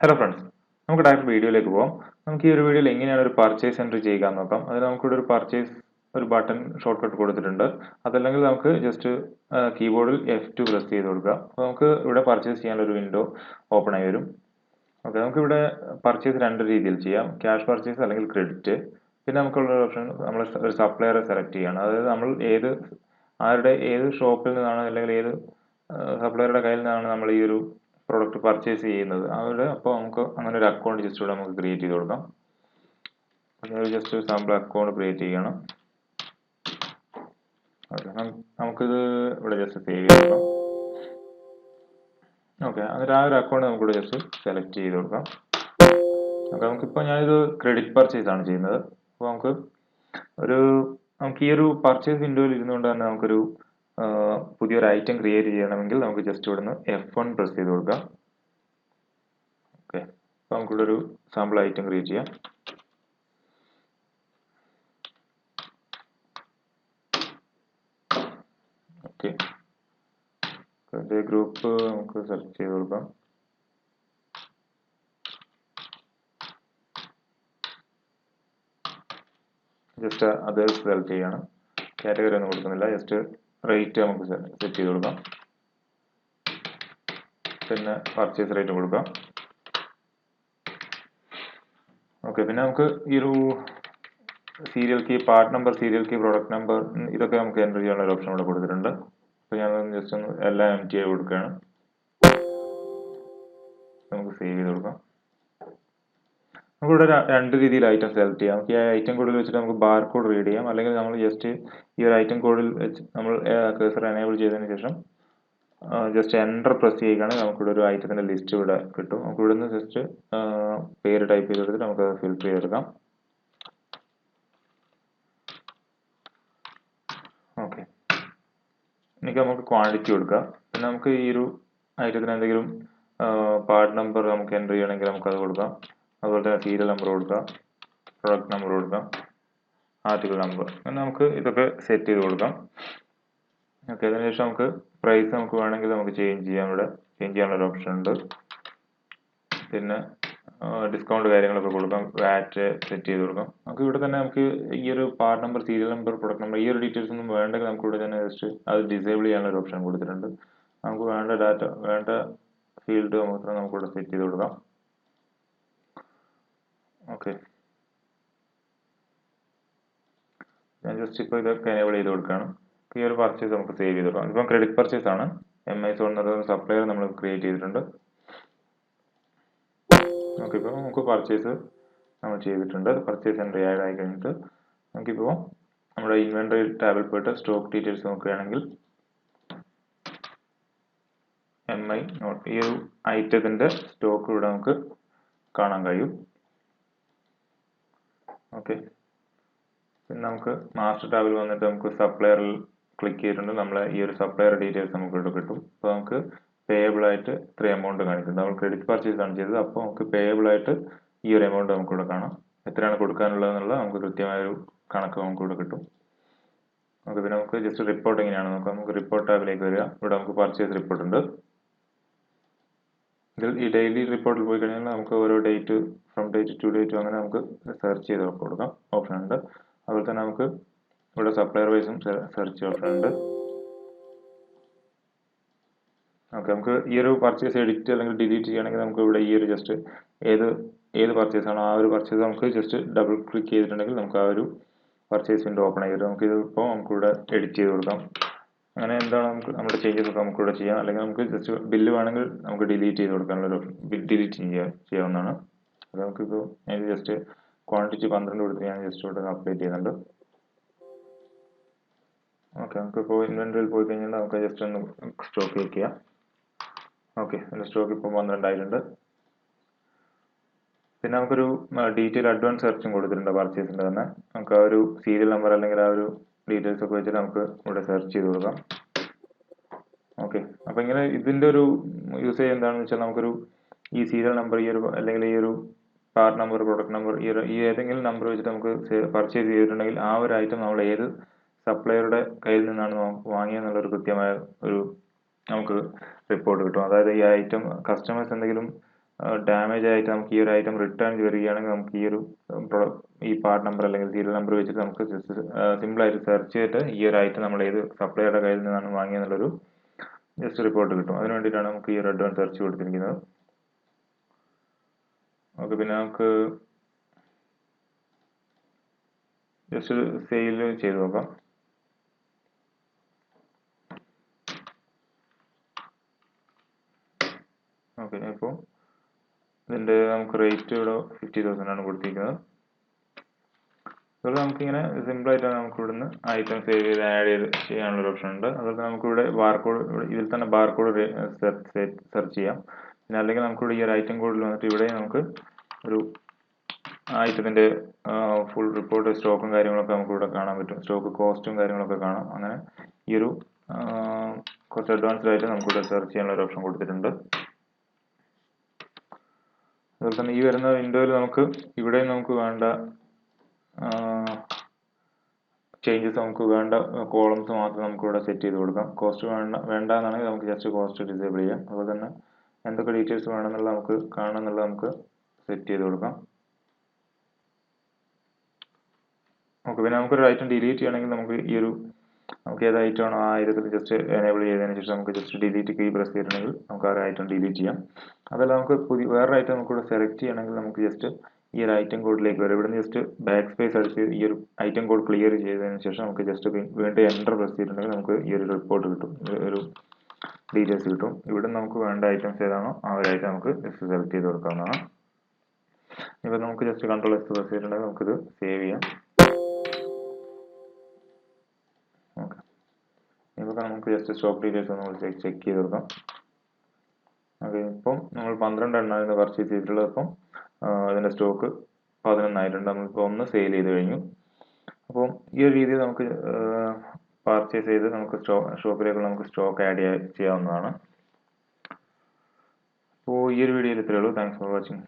Hello friends, നമുക്ക് direct വീഡിയോയിലേക്ക് പോകാം. നമുക്ക് ഈ ഒരു വീഡിയോയിൽ എങ്ങനെയാണ് ഒരു പർച്ചേസ് എൻട്രി ചെയ്യുക എന്ന് നോക്കാം. അതിന് നമുക്കിവിടെ ഒരു പർച്ചേസ് ഒരു ബട്ടൺ ഷോർട്ട് കട്ട് കൊടുത്തിട്ടുണ്ട്. അതല്ലെങ്കിൽ നമുക്ക് ജസ്റ്റ് കീബോർഡിൽ F2 പ്രസ് ചെയ്ത് കൊടുക്കുക. അപ്പോൾ നമുക്ക് ഇവിടെ പർച്ചേസ് ചെയ്യാനുള്ള ഒരു വിൻഡോ ഓപ്പൺ ആയി വരും. ഓക്കെ, നമുക്കിവിടെ പർച്ചേസ് രണ്ട് രീതിയിൽ ചെയ്യാം, ക്യാഷ് പർച്ചേസ് അല്ലെങ്കിൽ ക്രെഡിറ്റ്. പിന്നെ നമുക്കുള്ള ഓപ്ഷൻ നമ്മൾ ഒരു സപ്ലയറെ സെലക്ട് ചെയ്യണം. അതായത് നമ്മൾ ഏത് ഷോപ്പിൽ നിന്നാണ് അല്ലെങ്കിൽ ഏത് സപ്ലയറുടെ കയ്യിൽ നിന്നാണ് നമ്മൾ ഈ ഒരു പ്രോഡക്റ്റ് പർച്ചേസ് ചെയ്യുന്നത് അപ്പോൾ നമുക്ക് അങ്ങനെ ഒരു അക്കൗണ്ട് ജസ്റ്റ് ഇവിടെ നമുക്ക് ക്രിയേറ്റ് ചെയ്ത് കൊടുക്കാം. ജസ്റ്റ് ഒരു സാമ്പിൾ അക്കൗണ്ട് ക്രിയേറ്റ് ചെയ്യണം. ഓക്കെ, നമുക്കിത് ഇവിടെ ജസ്റ്റ് സേവ് ചെയ്ത് കൊടുക്കാം. ഓക്കെ, എന്നിട്ട് ആ ഒരു അക്കൗണ്ട് നമുക്കിവിടെ ജസ്റ്റ് സെലക്ട് ചെയ്ത് കൊടുക്കാം. ഓക്കെ, നമുക്കിപ്പോൾ ഞാനിത് ക്രെഡിറ്റ് പർച്ചേസ് ആണ് ചെയ്യുന്നത്. അപ്പോൾ നമുക്ക് ഈ ഒരു പർച്ചേസ് വിൻഡോയിൽ ഇരുന്നുകൊണ്ട് തന്നെ നമുക്കൊരു പുതിയൊരു ഐറ്റം ക്രിയേറ്റ് ചെയ്യണമെങ്കിൽ നമുക്ക് ജസ്റ്റ് ഇവിടുന്ന് F1 പ്രസ് ചെയ്ത് കൊടുക്കാം. ഓക്കെ, അപ്പോൾ നമുക്കിവിടെ ഒരു സാമ്പിൾ ഐറ്റം ക്രിയേറ്റ് ചെയ്യാം. ഓക്കെ, അതേ ഗ്രൂപ്പ് നമുക്ക് സെലക്ട് ചെയ്ത് കൊടുക്കാം. ജസ്റ്റ് അതേഴ്സ് സെലക്ട് ചെയ്യണം. കാറ്റഗറി ഒന്നും കൊടുക്കുന്നില്ല, ജസ്റ്റ് റേറ്റ് നമുക്ക് സെറ്റ് ചെയ്ത് കൊടുക്കാം. പിന്നെ പർച്ചേസ് റേറ്റ് കൊടുക്കാം. ഓക്കെ, പിന്നെ നമുക്ക് ഈ ഒരു serial key, part number, serial key, product number, ഇതൊക്കെ നമുക്ക് എൻ്റർ ചെയ്യാനുള്ള ഒരു ഓപ്ഷൻ ഇവിടെ കൊടുത്തിട്ടുണ്ട്. അപ്പോൾ ഞാനൊന്ന് ജസ്റ്റ് ഒന്ന് എല്ലാം empty ആയി കൊടുക്കുകയാണ്. നമുക്ക് സേവ് ചെയ്ത് കൊടുക്കാം. നമുക്കിവിടെ രണ്ട് രീതിയിൽ ഐറ്റം സെലക്ട് ചെയ്യാം. നമുക്ക് ഈ ഐറ്റം കോഡിൽ വെച്ചിട്ട് നമുക്ക് ബാർ കോഡ് റീഡ് ചെയ്യാം, അല്ലെങ്കിൽ നമ്മൾ ജസ്റ്റ് ഈ ഒരു ഐറ്റം കോഡിൽ വെച്ച് നമ്മൾ കഴ്സർ എനേബിൾ ചെയ്തതിന് ശേഷം ജസ്റ്റ് എൻ്റർ പ്രസ് ചെയ്യുകയാണെങ്കിൽ നമുക്കിവിടെ ഒരു ഐറ്റത്തിൻ്റെ ലിസ്റ്റ് ഇവിടെ കിട്ടും. നമുക്ക് ഇവിടെ നിന്ന് ജസ്റ്റ് പേര് ടൈപ്പ് ചെയ്തെടുത്തിട്ട് നമുക്ക് ഫിൽറ്റർ ചെയ്തെടുക്കാം. ഓക്കെ, എനിക്ക് നമുക്ക് ക്വാണ്ടിറ്റി കൊടുക്കാം. പിന്നെ നമുക്ക് ഈ ഒരു ഐറ്റത്തിന് എന്തെങ്കിലും പാർട്ട് നമ്പർ നമുക്ക് എൻ്റർ ചെയ്യണമെങ്കിൽ നമുക്കത് കൊടുക്കാം. അതുപോലെ തന്നെ സീരിയൽ നമ്പർ കൊടുക്കാം, പ്രൊഡക്റ്റ് നമ്പർ കൊടുക്കാം, ആർട്ടിക്കിൾ നമ്പർ, അങ്ങനെ നമുക്ക് ഇതൊക്കെ സെറ്റ് ചെയ്ത് കൊടുക്കാം. ഓക്കെ, അതിനുശേഷം നമുക്ക് പ്രൈസ് നമുക്ക് വേണമെങ്കിൽ നമുക്ക് ചേഞ്ച് ചെയ്യാനുള്ള ഒരു ഓപ്ഷൻ ഉണ്ട്. പിന്നെ ഡിസ്കൗണ്ട് കാര്യങ്ങളൊക്കെ കൊടുക്കാം, വാറ്റ് സെറ്റ് ചെയ്ത് കൊടുക്കാം. നമുക്ക് ഇവിടെ തന്നെ നമുക്ക് ഈ ഒരു part number, serial number, product number, ഈ ഒരു ഡീറ്റെയിൽസ് ഒന്നും വേണ്ടെങ്കിൽ നമുക്ക് ഇവിടെ തന്നെ ജസ്റ്റ് അത് ഡിസേബിൾ ചെയ്യാനുള്ള ഒരു ഓപ്ഷൻ കൊടുത്തിട്ടുണ്ട്. നമുക്ക് വേണ്ട ഫീൽഡ് മാത്രം നമുക്കിവിടെ സെറ്റ് ചെയ്ത് കൊടുക്കാം. ഓക്കെ, ഞാൻ ജസ്റ്റ് ഇപ്പോൾ ഇതൊക്കെ എനേബിൾ ചെയ്ത് കൊടുക്കുകയാണ്. ഈ ഒരു പർച്ചേസ് നമുക്ക് സേവ് ചെയ്ത് കൊടുക്കാം. ഇപ്പം ക്രെഡിറ്റ് പർച്ചേസ് ആണ്. MI സോൺ എന്നൊരു സപ്ലയർ നമ്മൾ ക്രിയേറ്റ് ചെയ്തിട്ടുണ്ട്. ഓക്കെ, ഇപ്പോൾ നമുക്ക് പർച്ചേസ് നമ്മൾ ചെയ്തിട്ടുണ്ട്. പർച്ചേസ് എൻട്രി ആഡ് ആയി കഴിഞ്ഞിട്ട് നമുക്കിപ്പോൾ നമ്മുടെ ഇൻവെന്ററി ടാബിൽ പോയിട്ട് സ്റ്റോക്ക് ഡീറ്റെയിൽസ് നോക്കുകയാണെങ്കിൽ MI നോട്ട്, ഈ ഒരു ഐറ്റത്തിൻ്റെ സ്റ്റോക്ക് ഇവിടെ നമുക്ക് കാണാൻ കഴിയും. ഓക്കെ, പിന്നെ നമുക്ക് മാസ്റ്റർ ടാബിൽ വന്നിട്ട് നമുക്ക് സപ്ലയറിൽ ക്ലിക്ക് ചെയ്തിട്ടുണ്ട്. നമ്മളെ ഈ ഒരു സപ്ലയർ ഡീറ്റെയിൽസ് നമുക്ക് ഇവിടെ കിട്ടും. അപ്പോൾ നമുക്ക് പേയബിൾ ആയിട്ട് ഇത്ര എമൗണ്ട് കാണിക്കും. നമ്മൾ ക്രെഡിറ്റ് പർച്ചേസ് ആണ് ചെയ്തത്, അപ്പോൾ നമുക്ക് പേയബിൾ ആയിട്ട് ഈ ഒരു എമൗണ്ട് നമുക്കിവിടെ കാണാം. എത്രയാണ് കൊടുക്കാനുള്ളത് എന്നുള്ളത് നമുക്ക് കൃത്യമായൊരു കണക്ക് നമുക്കിവിടെ കിട്ടും. ഓക്കെ, പിന്നെ നമുക്ക് ജസ്റ്റ് റിപ്പോർട്ട് എങ്ങനെയാണ് നോക്കാം. നമുക്ക് റിപ്പോർട്ട് ടാബിലേക്ക് വരിക. ഇവിടെ നമുക്ക് പർച്ചേസ് റിപ്പോർട്ട് ഉണ്ട്. ഇതിൽ ഈ ഡെയിലി റിപ്പോർട്ടിൽ പോയി കഴിഞ്ഞാൽ നമുക്ക് ഓരോ date, from date to date, അങ്ങനെ നമുക്ക് സെർച്ച് ചെയ്ത് കൊടുക്കാം ഓപ്ഷൻ ഉണ്ട്. അതുപോലെ തന്നെ നമുക്ക് ഇവിടെ സപ്ലയർ വൈസും സെർച്ച് ഓപ്ഷൻ ഉണ്ട്. ഓക്കെ, നമുക്ക് ഈ ഒരു പർച്ചേസ് എഡിറ്റ് അല്ലെങ്കിൽ ഡിലീറ്റ് ചെയ്യണമെങ്കിൽ നമുക്ക് ഇവിടെ ഈ ഒരു ജസ്റ്റ് ഏത് പർച്ചേസ് ആണോ ആ ഒരു പർച്ചേസ് നമുക്ക് ജസ്റ്റ് ഡബിൾ ക്ലിക്ക് ചെയ്തിട്ടുണ്ടെങ്കിൽ നമുക്ക് ആ ഒരു പർച്ചേസ് വിൻഡോ ഓപ്പൺ ആയി വരും. നമുക്കിതിപ്പോൾ നമുക്കിവിടെ എഡിറ്റ് ചെയ്ത് കൊടുക്കാം. അങ്ങനെ എന്താണ് നമ്മുടെ ചേഞ്ചസ് ഒക്കെ നമുക്കിവിടെ ചെയ്യാം. അല്ലെങ്കിൽ നമുക്ക് ജസ്റ്റ് ബില്ല് വേണമെങ്കിൽ നമുക്ക് ഡിലീറ്റ് ചെയ്ത് കൊടുക്കാനുള്ള ഡിലീറ്റ് ചെയ്യാവുന്നതാണ്. അത് നമുക്കിപ്പോൾ ഞാൻ ജസ്റ്റ് ക്വാണ്ടിറ്റി 12 കൊടുത്ത് ഞാൻ ജസ്റ്റ് ഇവിടെ അപ്ഡേറ്റ് ചെയ്യുന്നുണ്ട്. ഓക്കെ, നമുക്കിപ്പോൾ ഇൻവെന്ററിയിൽ പോയി കഴിഞ്ഞാൽ നമുക്ക് ജസ്റ്റ് ഒന്ന് സ്റ്റോക്ക് ക്ലിക്ക് ചെയ്യാം. ഓക്കെ, എൻ്റെ സ്റ്റോക്ക് ഇപ്പോൾ 12 ആയിട്ടുണ്ട്. പിന്നെ നമുക്കൊരു ഡീറ്റെയിൽ അഡ്വാൻസ് സെർച്ചും കൊടുത്തിട്ടുണ്ട് പർച്ചേസിൻ്റെ തന്നെ. നമുക്ക് ആ ഒരു സീരിയൽ നമ്പർ അല്ലെങ്കിൽ ആ ഒരു ഡീറ്റെയിൽസ് ഒക്കെ വെച്ചിട്ട് നമുക്ക് ഇവിടെ സെർച്ച് ചെയ്ത് കൊടുക്കാം. ഓക്കെ, അപ്പോൾ ഇങ്ങനെ ഇതിൻ്റെ ഒരു യൂസേജ് എന്താണെന്ന് വെച്ചാൽ നമുക്കൊരു ഈ സീരിയൽ നമ്പർ, അല്ലെങ്കിൽ ഈ ഒരു പാർട്ട് നമ്പർ, പ്രൊഡക്റ്റ് നമ്പർ, ഈ ഏതെങ്കിലും നമ്പർ വെച്ചിട്ട് നമുക്ക് പർച്ചേസ് ചെയ്തിട്ടുണ്ടെങ്കിൽ ആ ഒരു ഐറ്റം നമ്മൾ ഏത് സപ്ലയറുടെ കയ്യിൽ നിന്നാണ് വാങ്ങിയെന്നുള്ളൊരു കൃത്യമായ ഒരു നമുക്ക് റിപ്പോർട്ട് കിട്ടും. അതായത് ഈ ഐറ്റം കസ്റ്റമേഴ്സ് എന്തെങ്കിലും ഡാമേജ് ആയിട്ട് നമുക്ക് ഈ ഒരു ഐറ്റം റിട്ടേൺ വരികയാണെങ്കിൽ നമുക്ക് ഈ പാർട്ട് നമ്പർ അല്ലെങ്കിൽ സീരിയൽ നമ്പർ വെച്ചിട്ട് നമുക്ക് ജസ്റ്റ് സിമ്പിൾ ആയിട്ട് സെർച്ച് ചെയ്തിട്ട് ഈ ഒരു ഐറ്റം നമ്മൾ ഏത് സപ്ലൈയുടെ കയ്യിൽ നിന്നാണ് വാങ്ങിയെന്നുള്ളൊരു ജസ്റ്റ് റിപ്പോർട്ട് കിട്ടും. അതിന് വേണ്ടിയിട്ടാണ് നമുക്ക് ഈ ഒരു അഡ്വാൻസ് സെർച്ച് കൊടുത്തിരിക്കുന്നത്. ഓക്കെ, പിന്നെ നമുക്ക് ജസ്റ്റ് സെയിൽ ചെയ്ത് നോക്കാം. ഓക്കെ, ഇപ്പോൾ ഇതിൻ്റെ നമുക്ക് റേറ്റ് ഇവിടെ 50,000 ആണ് കൊടുത്തിരിക്കുന്നത്. അതുപോലെ നമുക്കിങ്ങനെ സിമ്പിളായിട്ടാണ് നമുക്ക് ഇവിടുന്ന് ഐറ്റം സേവ് ചെയ്ത് ആഡ് ചെയ്ത് ചെയ്യാനുള്ളൊരു ഓപ്ഷൻ ഉണ്ട്. അതുപോലെ നമുക്കിവിടെ ബാർകോഡ്, ഇതിൽ തന്നെ ബാർകോഡ് സെർച്ച് ചെയ്യാം. പിന്നെ അല്ലെങ്കിൽ നമുക്കിവിടെ ഈ ഒരു ഐറ്റം കോഡിൽ വന്നിട്ട് ഇവിടെ നമുക്ക് ഒരു ഐറ്റത്തിൻ്റെ ഫുൾ റിപ്പോർട്ട് സ്റ്റോക്കും കാര്യങ്ങളൊക്കെ നമുക്കിവിടെ കാണാൻ പറ്റും. സ്റ്റോക്ക് കോസ്റ്റും കാര്യങ്ങളൊക്കെ കാണാം. അങ്ങനെ ഈ ഒരു കുറച്ച് അഡ്വാൻസ്ഡ് ആയിട്ട് നമുക്കിവിടെ സെർച്ച് ചെയ്യാനുള്ള ഒരു ഓപ്ഷൻ കൊടുത്തിട്ടുണ്ട്. അതുപോലെ തന്നെ ഈ വരുന്ന വിൻഡോയിൽ നമുക്ക് ഇവിടെ നമുക്ക് വേണ്ട ചേഞ്ചസ്, നമുക്ക് വേണ്ട കോളംസ് മാത്രം നമുക്ക് ഇവിടെ സെറ്റ് ചെയ്ത് കൊടുക്കാം. കോസ്റ്റ് വേണ്ടെന്നാണെങ്കിൽ നമുക്ക് ജസ്റ്റ് കോസ്റ്റ് ഡിസേബിൾ ചെയ്യാം. അതുപോലെ തന്നെ എന്തൊക്കെ ഡീറ്റെയിൽസ് വേണമെന്നുള്ള നമുക്ക് കാണണമെന്നുള്ളത് നമുക്ക് സെറ്റ് ചെയ്ത് കൊടുക്കാം. ഓക്കെ, പിന്നെ നമുക്കൊരു ഐറ്റം ഡിലീറ്റ് ചെയ്യണമെങ്കിൽ നമുക്ക് നമുക്ക് ഏത് ഐറ്റം ആണോ ആ ഐറ്റത്തിൽ ജസ്റ്റ് എനേബിൾ ചെയ്തതിന് ശേഷം നമുക്ക് ജസ്റ്റ് ഡിലീറ്റ് കീ പ്രസ് ചെയ്തിട്ടുണ്ടെങ്കിൽ നമുക്ക് ആ ഒരു ഐറ്റം ഡിലീറ്റ് ചെയ്യാം. അതല്ല നമുക്ക് വേറൊരു ഐറ്റം നമുക്കിവിടെ സെലക്ട് ചെയ്യണമെങ്കിൽ നമുക്ക് ജസ്റ്റ് ഈ ഒരു ഐറ്റം കോഡിലേക്ക് വരും. ഇവിടെ നിന്ന് ജസ്റ്റ് ബാക്ക് സ്പേസ് അടിച്ച് ഈ ഒരു ഐറ്റം കോഡ് ക്ലിയർ ചെയ്തതിന് ശേഷം നമുക്ക് ജസ്റ്റ് വീണ്ടും എൻ്റർ പ്രസ് ചെയ്തിട്ടുണ്ടെങ്കിൽ നമുക്ക് ഈ ഒരു റിപ്പോർട്ട് കിട്ടും, ഒരു ഡീറ്റെയിൽസ് കിട്ടും. ഇവിടെ നമുക്ക് വേണ്ട ഐറ്റംസ് ഏതാണോ ആ ഒരു ഐറ്റം നമുക്ക് ജസ്റ്റ് സെലക്ട് ചെയ്ത് കൊടുക്കാവുന്നതാണ്. ഇപ്പോൾ നമുക്ക് ജസ്റ്റ് കൺട്രോൾ എസ് പ്രസ് ചെയ്തിട്ടുണ്ടെങ്കിൽ നമുക്കിത് സേവ് ചെയ്യാം. ഓക്കെ, ഇപ്പോൾ നമുക്ക് ജസ്റ്റ് സ്റ്റോക്ക് ഡീറ്റെയിൽസ് നമ്മൾ ചെക്ക് ചെയ്ത് കൊടുക്കാം. ഓക്കെ, ഇപ്പം നമ്മൾ 12 എണ്ണമായിരുന്നു പർച്ചേസ് ചെയ്തിട്ടുള്ളത്. ഇപ്പം അതിൻ്റെ സ്റ്റോക്ക് 11 ആയിട്ടുണ്ട്. നമ്മളിപ്പോൾ 1 സെയിൽ ചെയ്ത് കഴിഞ്ഞു. അപ്പം ഈ ഒരു രീതിയിൽ നമുക്ക് പർച്ചേസ് ചെയ്ത് നമുക്ക് ഷോപ്പിലേക്ക് നമുക്ക് സ്റ്റോക്ക് ആഡ് ചെയ്യാവുന്നതാണ്. അപ്പോൾ ഈ ഒരു വീഡിയോയിൽ ഇത്രയേ ഉള്ളൂ. Thanks for watching.